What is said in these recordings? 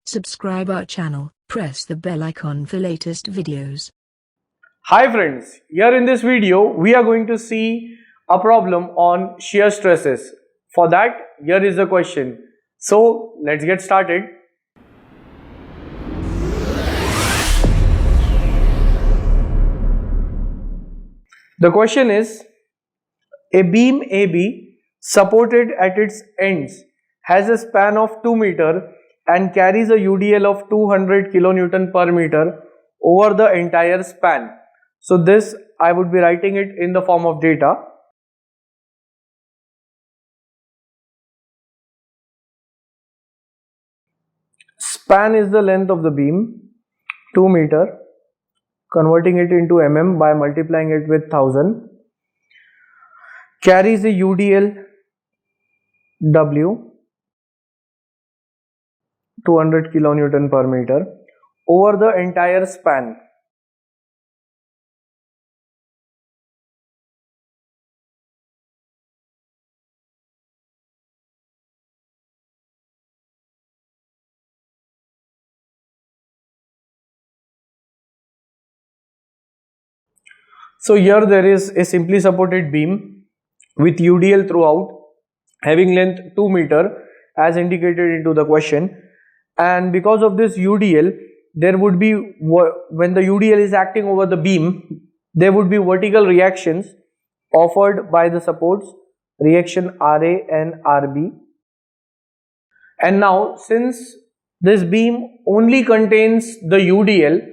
Subscribe our channel, press the bell icon for latest videos. Hi friends, here in this video we are going to see a problem on shear stresses. For that, here is the question. So let's get started. The question is, a beam AB supported at its ends has a span of 2 meter and carries a UDL of 200 kilonewton per meter over the entire span. So this I would be writing it in the form of data. Span is the length of the beam, 2 meter, converting it into mm by multiplying it with 1000, carries a UDL W 200 kilonewton per meter over the entire span. So here there is a simply supported beam with UDL throughout, having length 2 meter as indicated into the question, and because of this UDL there would be, when the UDL is acting over the beam, there would be vertical reactions offered by the supports, reaction RA and RB. And now since this beam only contains the UDL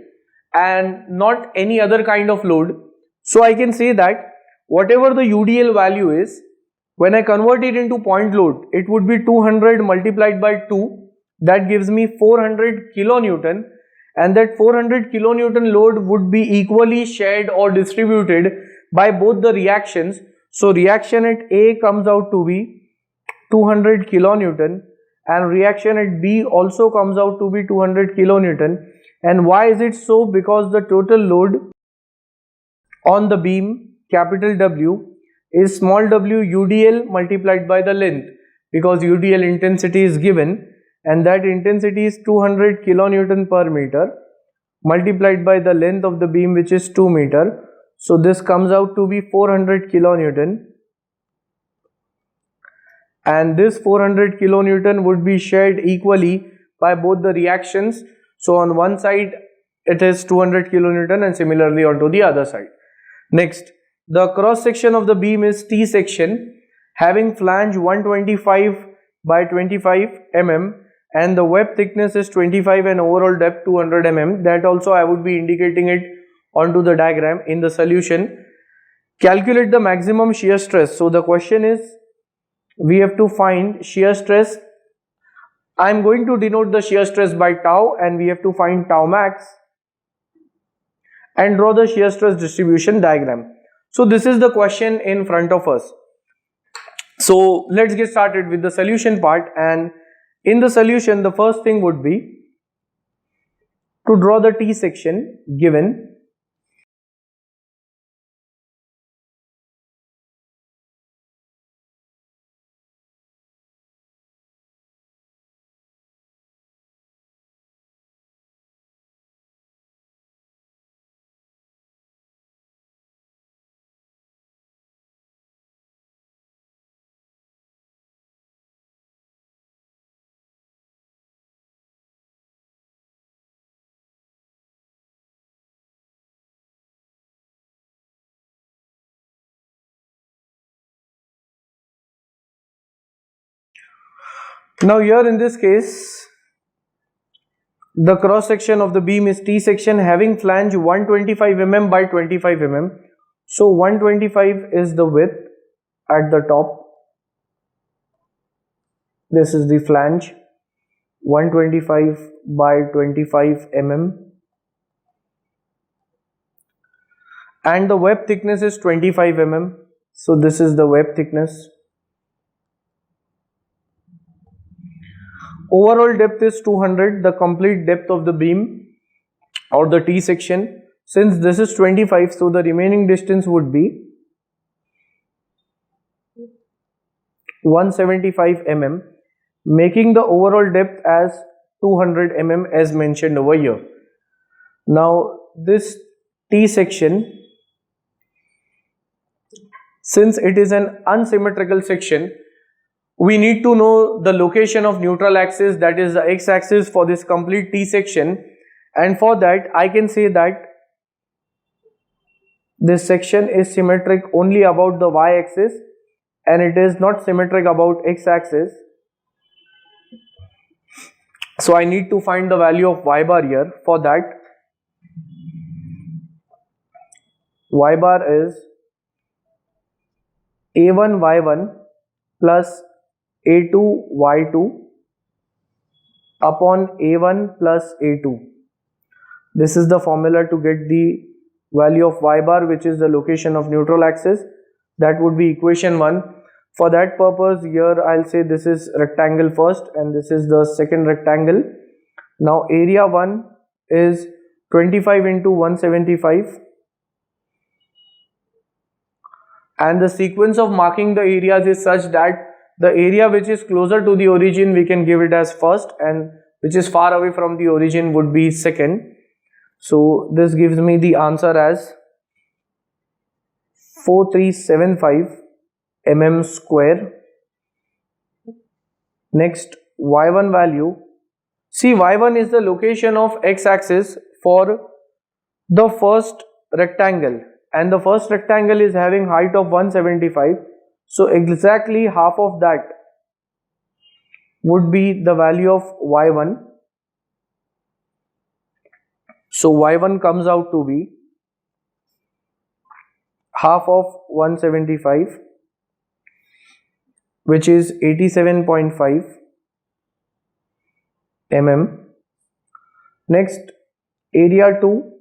and not any other kind of load, so I can say that whatever the UDL value is, when I convert it into point load, it would be 200 multiplied by 2, that gives me 400 kilonewton, and that 400 kilonewton load would be equally shared or distributed by both the reactions. So reaction at A comes out to be 200 kilonewton and reaction at B also comes out to be 200 kilonewton. And why is it so? Because the total load on the beam, capital W, is small w UDL multiplied by the length, because UDL intensity is given and that intensity is 200 kilonewton per meter multiplied by the length of the beam, which is 2 meter. So this comes out to be 400 kilonewton, and this 400 kilonewton would be shared equally by both the reactions. So on one side it is 200 kilonewton and similarly onto the other side. Next, the cross section of the beam is T section, having flange 125 by 25 mm and the web thickness is 25 and overall depth 200 mm. That also I would be indicating it onto the diagram in the solution. Calculate the maximum shear stress. So the question is, we have to find shear stress. I am going to denote the shear stress by tau, and we have to find tau max and draw the shear stress distribution diagram. So this is the question in front of us. So let's get started with the solution part, and in the solution the first thing would be to draw the T section given. Now here in this case, the cross section of the beam is T section having flange 125 mm by 25 mm. So 125 is the width at the top. This is the flange, 125 by 25 mm, and the web thickness is 25 mm. So this is the web thickness. Overall depth is 200, the complete depth of the beam or the T section. Since this is 25, so the remaining distance would be 175 mm, making the overall depth as 200 mm as mentioned over here. Now this T section, since it is an unsymmetrical section, we need to know the location of neutral axis, that is the x-axis, for this complete T section, and for that I can say that this section is symmetric only about the y-axis and it is not symmetric about x-axis. So I need to find the value of y bar here. For that, y bar is a1 y1 plus a2 y2 upon a1 plus a2. This is the formula to get the value of y bar, which is the location of neutral axis. That would be equation 1. For that purpose, here I'll say this is rectangle first and this is the second rectangle. Now area 1 is 25 into 175, and the sequence of marking the areas is such that the area which is closer to the origin we can give it as first, and which is far away from the origin would be second. So this gives me the answer as 4375 mm square. Next, y1 value. See, y1 is the location of x-axis for the first rectangle, and the first rectangle is having height of 175. So exactly half of that would be the value of y1. So y1 comes out to be half of 175, which is 87.5 mm. Next, area 2,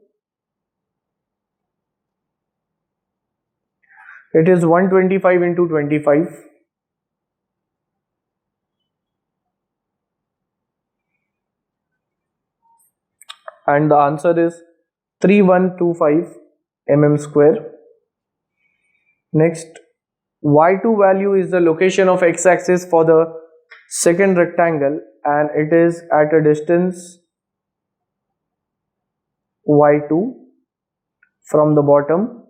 it is 125 into 25, and the answer is 3125 mm square. Next, y2 value is the location of x-axis for the second rectangle, and it is at a distance y2 from the bottom.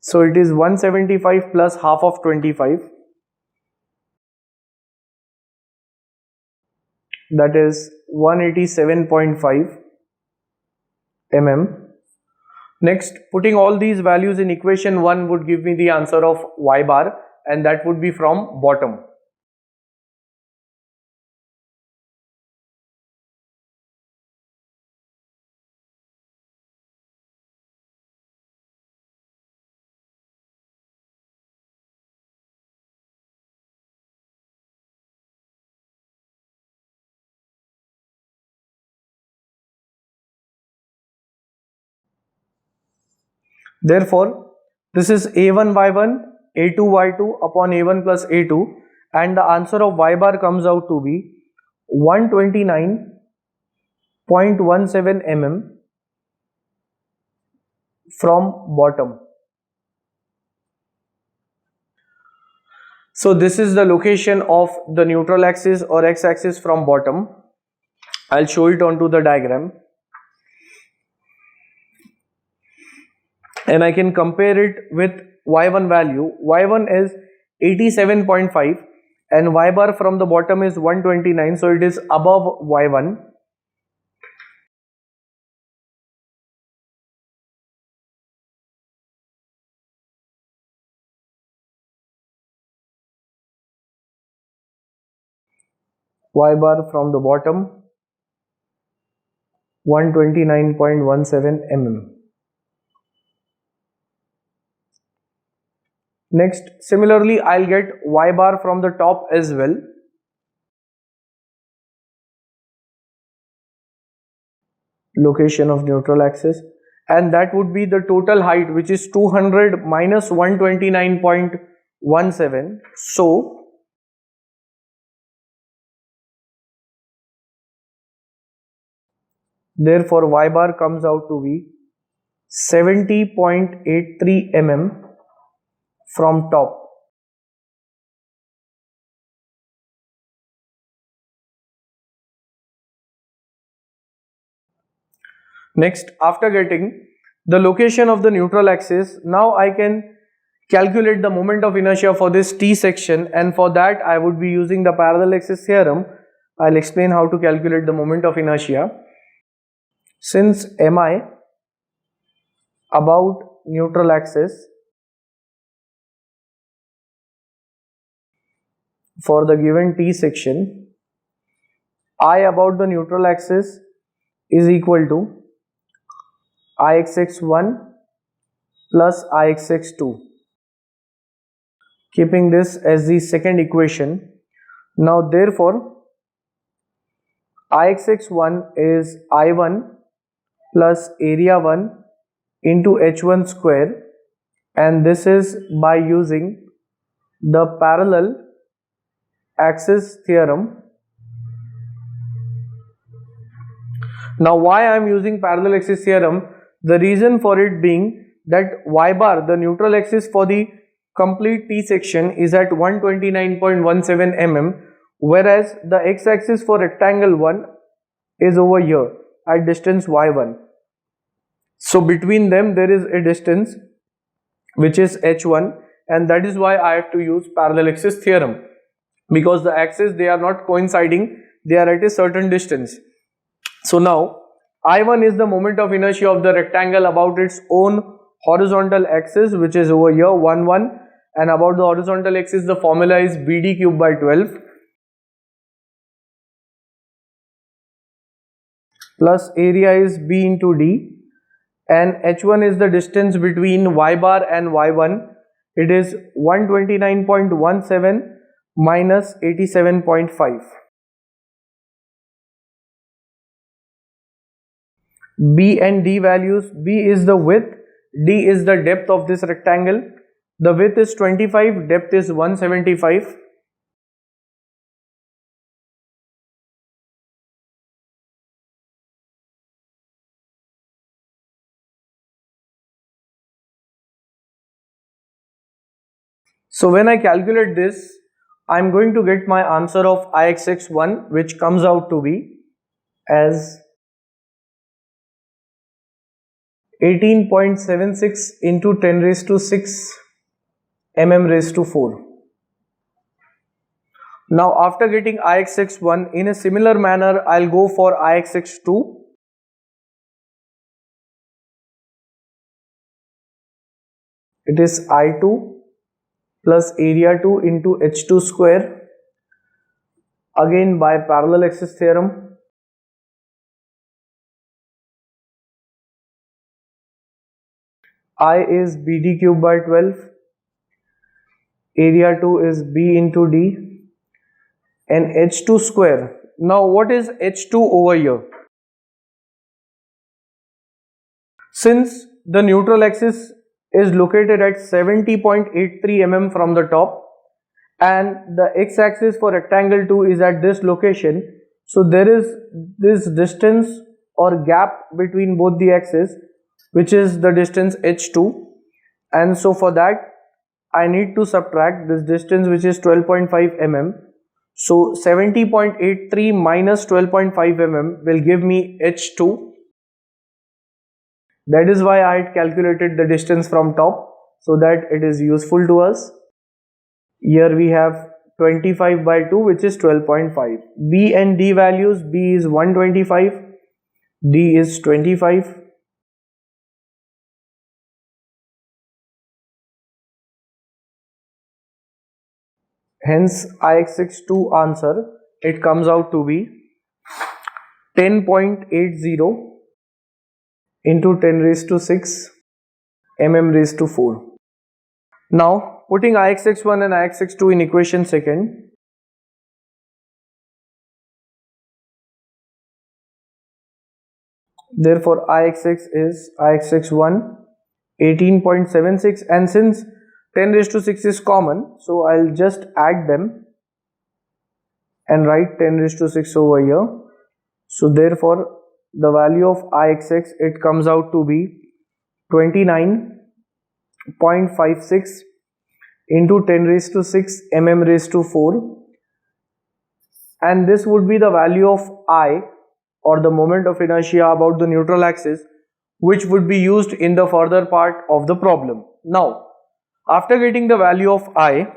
So it is 175 plus half of 25, that is 187.5 mm. Next, putting all these values in equation 1 would give me the answer of y bar, and that would be from bottom. Therefore, this is a1 y1, a2 y2 upon a1 plus a2, and the answer of y bar comes out to be 129.17 mm from bottom. So this is the location of the neutral axis or x-axis from bottom. I'll show it onto the diagram, and I can compare it with y1 value. Y1 is 87.5 and y bar from the bottom is 129, so it is above y1. Y bar from the bottom 129.17 mm. Next, similarly I'll get y bar from the top as well. Location of neutral axis, and that would be the total height, which is 200 minus 129.17. So therefore y bar comes out to be 70.83 mm from top. Next, after getting the location of the neutral axis, now I can calculate the moment of inertia for this T section, and for that I would be using the parallel axis theorem. I'll explain how to calculate the moment of inertia. Since mi about neutral axis for the given T section, I about the neutral axis is equal to Ixx1 plus Ixx2. Keeping this as the second equation. Now therefore Ixx1 is I1 plus area 1 into h1 square, and this is by using the parallel axis theorem. Now why I am using parallel axis theorem? The reason for it being that y bar, the neutral axis for the complete T section, is at 129.17 mm, whereas the x axis for rectangle 1 is over here at distance y1. So between them there is a distance which is h1, and that is why I have to use parallel axis theorem, because the axes, they are not coinciding, they are at a certain distance. So now I1 is the moment of inertia of the rectangle about its own horizontal axis, which is over here 1 1, and about the horizontal axis the formula is BD cube by 12 plus area is B into D, and h1 is the distance between y bar and y1. It is 129.17 minus 87.5. B and D values: B is the width, D is the depth of this rectangle. The width is 25, depth is 175. So when I calculate this, I am going to get my answer of Ixx1, which comes out to be as 18.76 into 10 raised to 6 mm raised to 4. Now after getting Ixx1, in a similar manner I'll go for Ixx2. It is I2 plus area 2 into h2 square, again by parallel axis theorem. I is BD cube by 12, area 2 is B into D, and h2 square. Now what is h2 over here? Since the neutral axis is located at 70.83 mm from the top, and the x-axis for rectangle 2 is at this location, so there is this distance or gap between both the axes, which is the distance h2, and so for that I need to subtract this distance, which is 12.5 mm. So 70.83 minus 12.5 mm will give me h2. That is why I had calculated the distance from top, so that it is useful to us. Here we have 25 by 2, which is 12.5. B and D values: B is 125, D is 25. Hence Ixx2 answer, it comes out to be 10.80 into 10 raised to 6 mm raised to 4. Now putting Ixx1 and Ixx2 in equation second, therefore Ixx is Ixx1 18.76, and since 10 raised to 6 is common, so I'll just add them and write 10 raised to 6 over here. So therefore the value of Ixx, it comes out to be 29.56 into 10 raised to 6 mm raised to 4, and this would be the value of I or the moment of inertia about the neutral axis, which would be used in the further part of the problem. Now, after getting the value of I,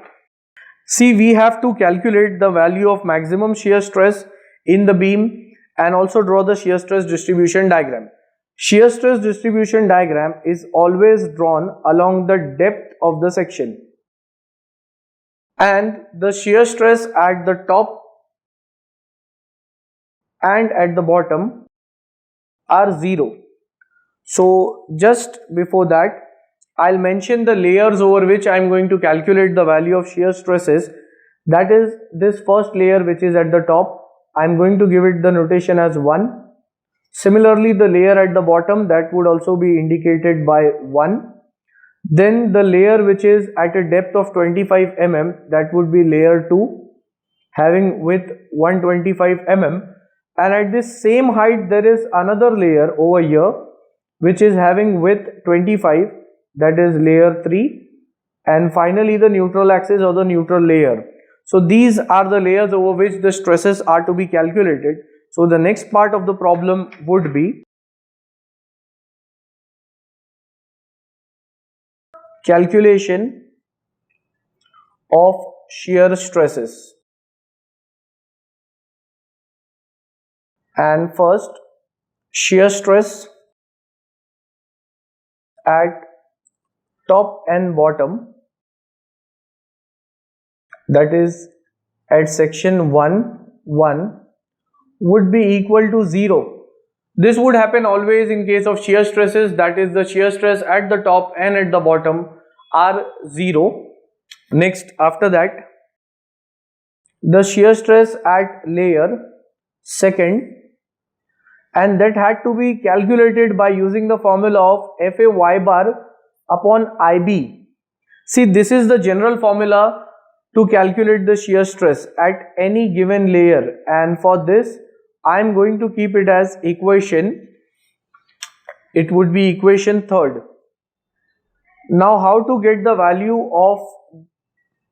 see, we have to calculate the value of maximum shear stress in the beam and also draw the shear stress distribution diagram. Shear stress distribution diagram is always drawn along the depth of the section, and the shear stress at the top and at the bottom are zero. So just before that, I'll mention the layers over which I am going to calculate the value of shear stresses. That is, this first layer which is at the top, I am going to give it the notation as 1. Similarly, the layer at the bottom, that would also be indicated by 1. Then the layer which is at a depth of 25 mm, that would be layer 2, having width 125 mm. And at this same height, there is another layer over here which is having width 25, that is layer 3, and finally the neutral axis or the neutral layer. So these are the layers over which the stresses are to be calculated. So the next part of the problem would be calculation of shear stresses. And first, shear stress at top and bottom, that is at section 1 would be equal to 0. This would happen always in case of shear stresses, that is the shear stress at the top and at the bottom are 0. Next, after that, the shear stress at layer second, and that had to be calculated by using the formula of FA y bar upon IB. See, this is the general formula to calculate the shear stress at any given layer, and for this I am going to keep it as equation. It would be equation third. Now, how to get the value of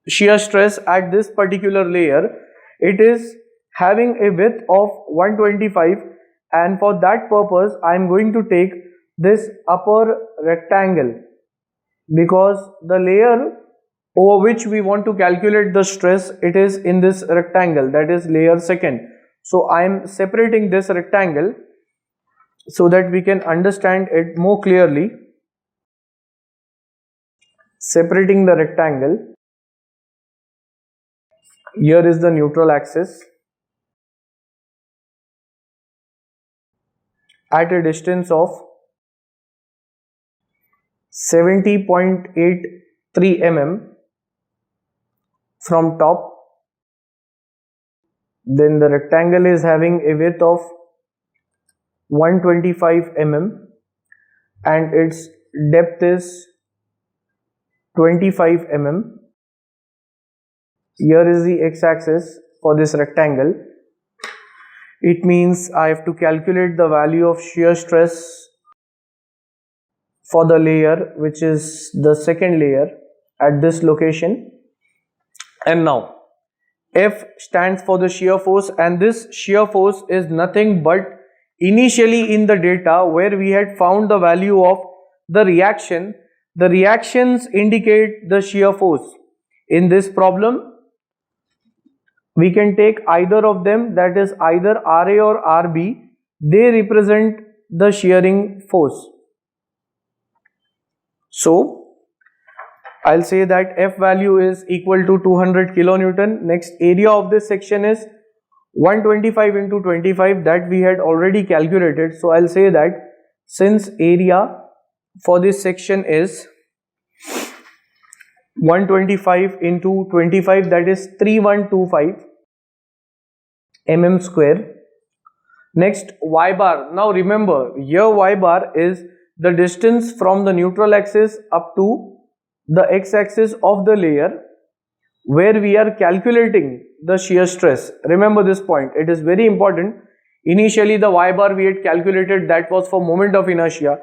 shear stress at this particular layer? It is having a width of 125, and for that purpose I am going to take this upper rectangle, because the layer over which we want to calculate the stress, it is in this rectangle, that is layer second. So I am separating this rectangle so that we can understand it more clearly. Separating the rectangle, here is the neutral axis at a distance of 70.83 mm from top. Then the rectangle is having a width of 125 mm and its depth is 25 mm. Here is the x-axis for this rectangle. It means I have to calculate the value of shear stress for the layer which is the second layer at this location. And now F stands for the shear force, and this shear force is nothing but initially in the data where we had found the value of the reaction. The reactions indicate the shear force. In this problem, we can take either of them, that is either RA or RB. They represent the shearing force. So I'll say that F value is equal to 200 kilonewton. Next, area of this section is 125 into 25, that we had already calculated. So I'll say that since area for this section is 125 into 25, that is 3125 mm square. Next, y bar. Now remember, here y bar is the distance from the neutral axis up to the x-axis of the layer where we are calculating the shear stress. Remember this point, it is very important. Initially the y bar we had calculated, that was for moment of inertia.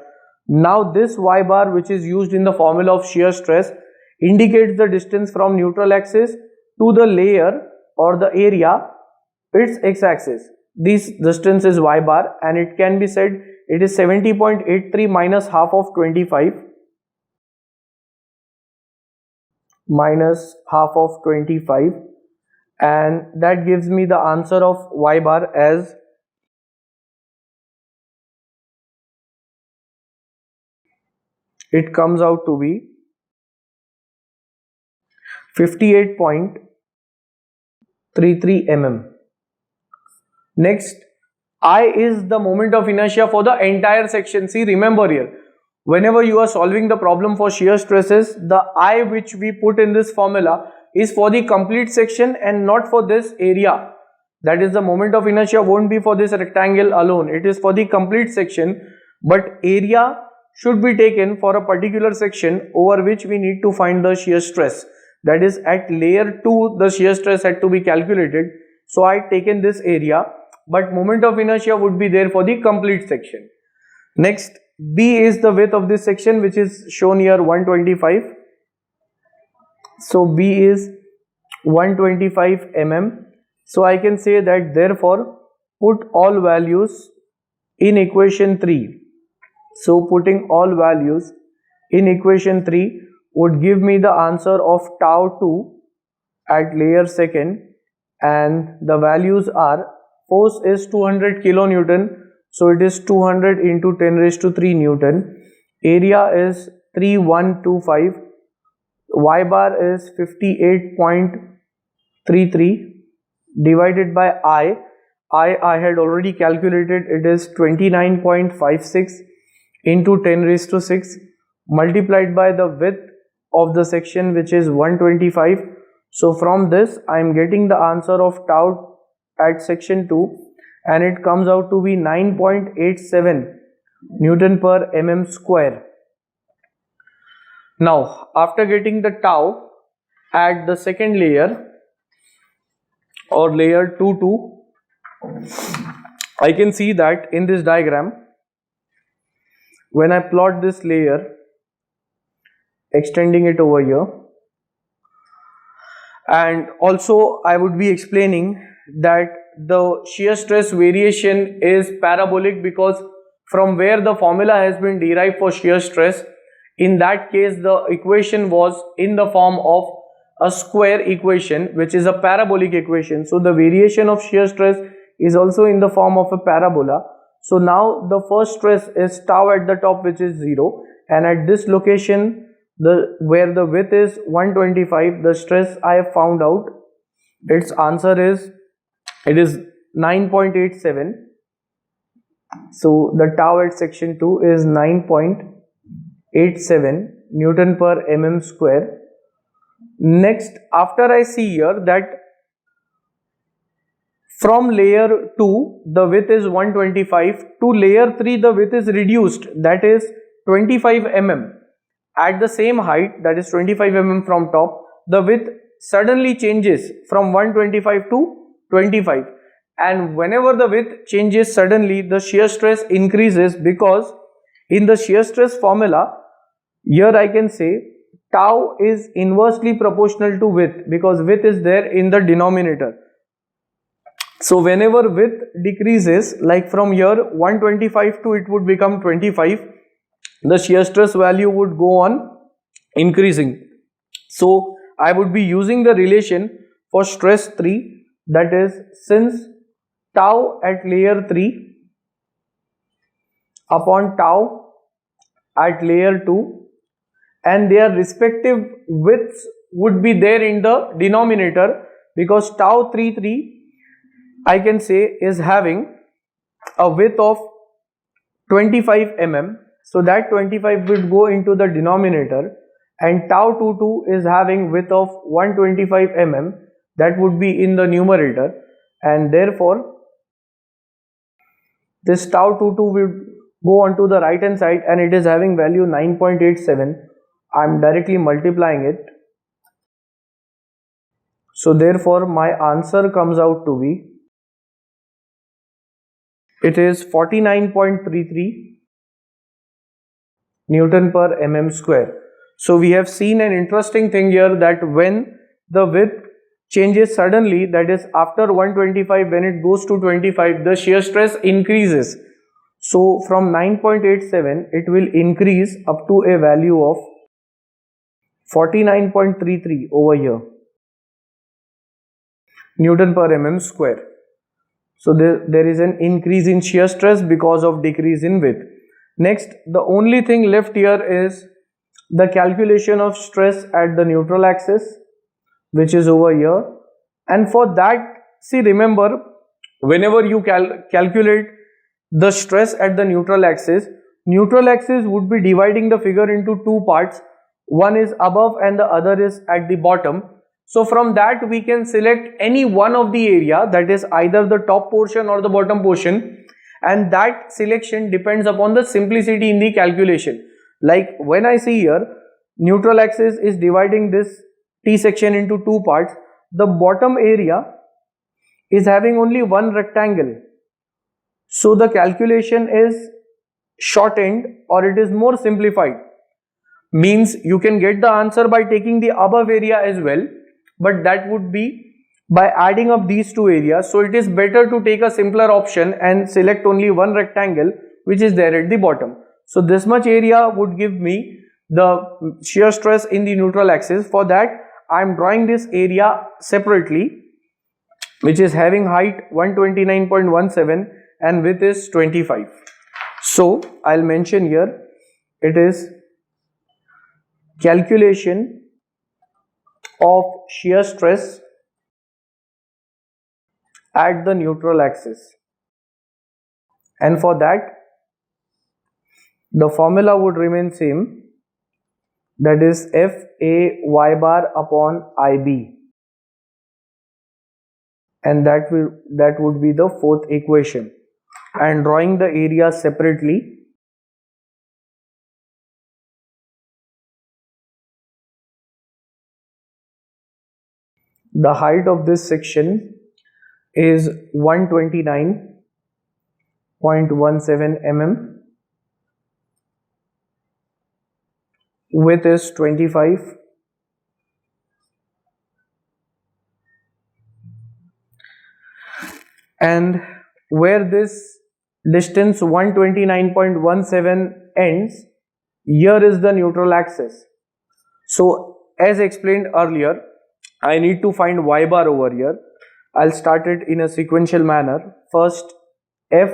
Now this y bar, which is used in the formula of shear stress, indicates the distance from neutral axis to the layer or the area, its x-axis. this distance is y bar, and it can be said it is 70.83 minus half of 25 minus half of 25, and that gives me the answer of y bar as it comes out to be 58.33 mm. Next, I is the moment of inertia for the entire section. See, remember here, whenever you are solving the problem for shear stresses, the I which we put in this formula is for the complete section and not for this area. That is, the moment of inertia won't be for this rectangle alone, it is for the complete section, but area should be taken for a particular section over which we need to find the shear stress. That is, at layer 2 the shear stress had to be calculated, so I taken this area, but moment of inertia would be there for the complete section. Next, B is the width of this section, which is shown here 125. So B is 125 mm. So I can say that therefore put all values in equation 3. So putting all values in equation 3 would give me the answer of tau 2 at layer second, and the values are, force is 200 kilonewton, so it is 200 into 10 raised to 3 Newton. Area is 3125. Y bar is 58.33 divided by I had already calculated, it is 29.56 into 10 raised to 6 multiplied by the width of the section, which is 125. So from this I am getting the answer of tau at section 2, and it comes out to be 9.87 Newton per mm square. Now, after getting the tau at the second layer or layer 2, I can see that in this diagram, when I plot this layer, extending it over here, and also I would be explaining that the shear stress variation is parabolic, because from where the formula has been derived for shear stress, in that case the equation was in the form of a square equation, which is a parabolic equation. So the variation of shear stress is also in the form of a parabola. So now the first stress is tau at the top, which is 0, and at this location, where the width is 125, the stress I have found out, its answer is, it is 9.87. So the tau at section 2 is 9.87 Newton per mm square. Next, after I see here that from layer 2 the width is 125, to layer 3 the width is reduced, that is 25 mm. At the same height, that is 25 mm from top, the width suddenly changes from 125 to 25, and whenever the width changes suddenly, the shear stress increases, because in the shear stress formula here I can say tau is inversely proportional to width, because width is there in the denominator. So whenever width decreases, like from here 125 to it would become 25, the shear stress value would go on increasing. So I would be using the relation for stress 3, that is, since tau at layer 3 upon tau at layer 2, and their respective widths would be there in the denominator, because tau 33 I can say is having a width of 25 mm, so that 25 would go into the denominator, and tau 22 is having width of 125 mm, that would be in the numerator, and therefore this tau 22 will go on to the right hand side, and it is having value 9.87. I am directly multiplying it, so therefore my answer comes out to be, it is 49.33 Newton per mm square. So we have seen an interesting thing here, that when the width changes suddenly, that is after 125, when it goes to 25, the shear stress increases. So from 9.87 it will increase up to a value of 49.33 over here, Newton per mm square. So there is an increase in shear stress because of decrease in width. Next, the only thing left here is the calculation of stress at the neutral axis, which is over here. And for that, see, remember, whenever you calculate the stress at the neutral axis would be dividing the figure into two parts. One is above and the other is at the bottom. So from that we can select any one of the area, that is either the top portion or the bottom portion, and that selection depends upon the simplicity in the calculation. Like when I see here, neutral axis is dividing this T section into two parts. The bottom area is having only one rectangle. So the calculation is shortened, or it is more simplified. Means you can get the answer by taking the above area as well, but that would be by adding up these two areas. So it is better to take a simpler option and select only one rectangle which is there at the bottom. So this much area would give me the shear stress in the neutral axis. For that I am drawing this area separately, which is having height 129.17 and width is 25. So I'll mention here, it is calculation of shear stress at the neutral axis, and for that the formula would remain same, that is F A y bar upon IB, and that would be the fourth equation. And drawing the area separately, the height of this section is 129.17 mm, width is 25, and where this distance 129.17 ends, here is the neutral axis. So as explained earlier, I need to find y bar over here. I'll start it in a sequential manner. First, F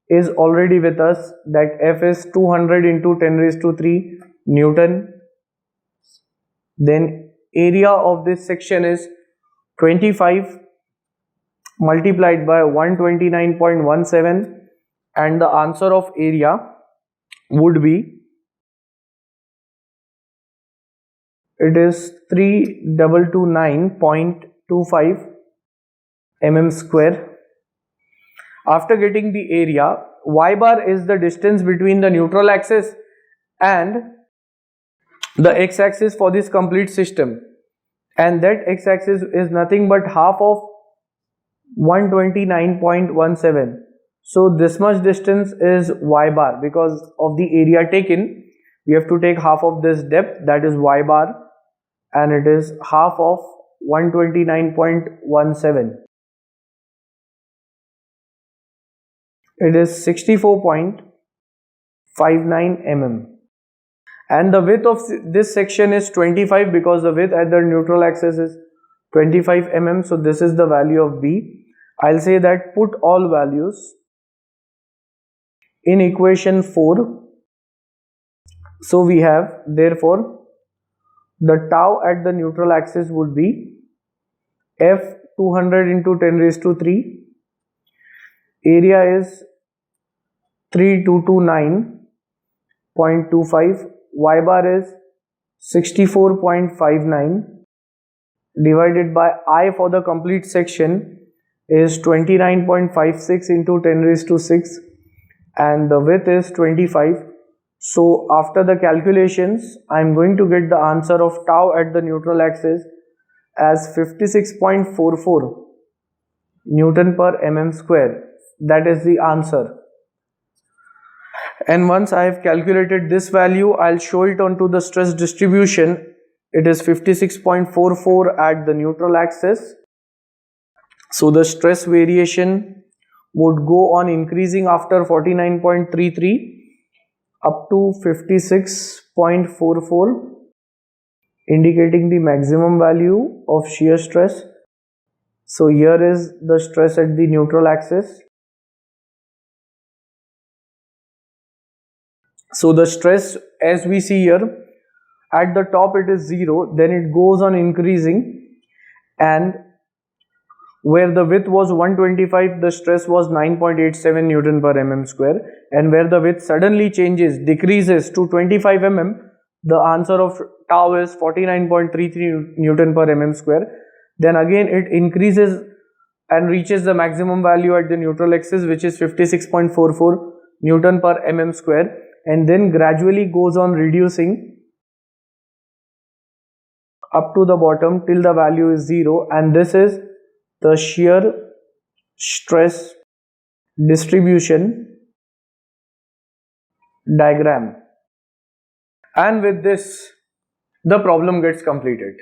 is already with us, that F is 200 into 10 raised to 3 Newton. Then area of this section is 25 multiplied by 129.17, and the answer of area would be, it is 3229.25 mm square. After getting the area, y bar is the distance between the neutral axis and the x-axis for this complete system, and that x-axis is nothing but half of 129.17. So this much distance is y bar. Because of the area taken, we have to take half of this depth, that is y bar, and it is half of 129.17. It is 64.59 mm, and the width of this section is 25, because the width at the neutral axis is 25 mm. So this is the value of B. I'll say that put all values in equation 4. So we have, therefore, the tau at the neutral axis would be F 200 into 10 raised to 3. Area is 3229.25. Y bar is 64.59 divided by I for the complete section is 29.56 into 10 raised to 6, and the width is 25. So after the calculations, I am going to get the answer of tau at the neutral axis as 56.44 Newton per mm square. That is the answer. And once I have calculated this value, I'll show it onto the stress distribution it is 56.44 at the neutral axis. So the stress variation would go on increasing after 49.33 up to 56.44, indicating the maximum value of shear stress. So here is the stress at the neutral axis. So the stress, as we see here, at the top it is 0, then it goes on increasing, and where the width was 125, the stress was 9.87 Newton per mm square, and where the width suddenly decreases to 25 mm, the answer of tau is 49.33 Newton per mm square. Then again it increases and reaches the maximum value at the neutral axis, which is 56.44 Newton per mm square, and then gradually goes on reducing up to the bottom till the value is 0, and this is the shear stress distribution diagram. And with this, the problem gets completed.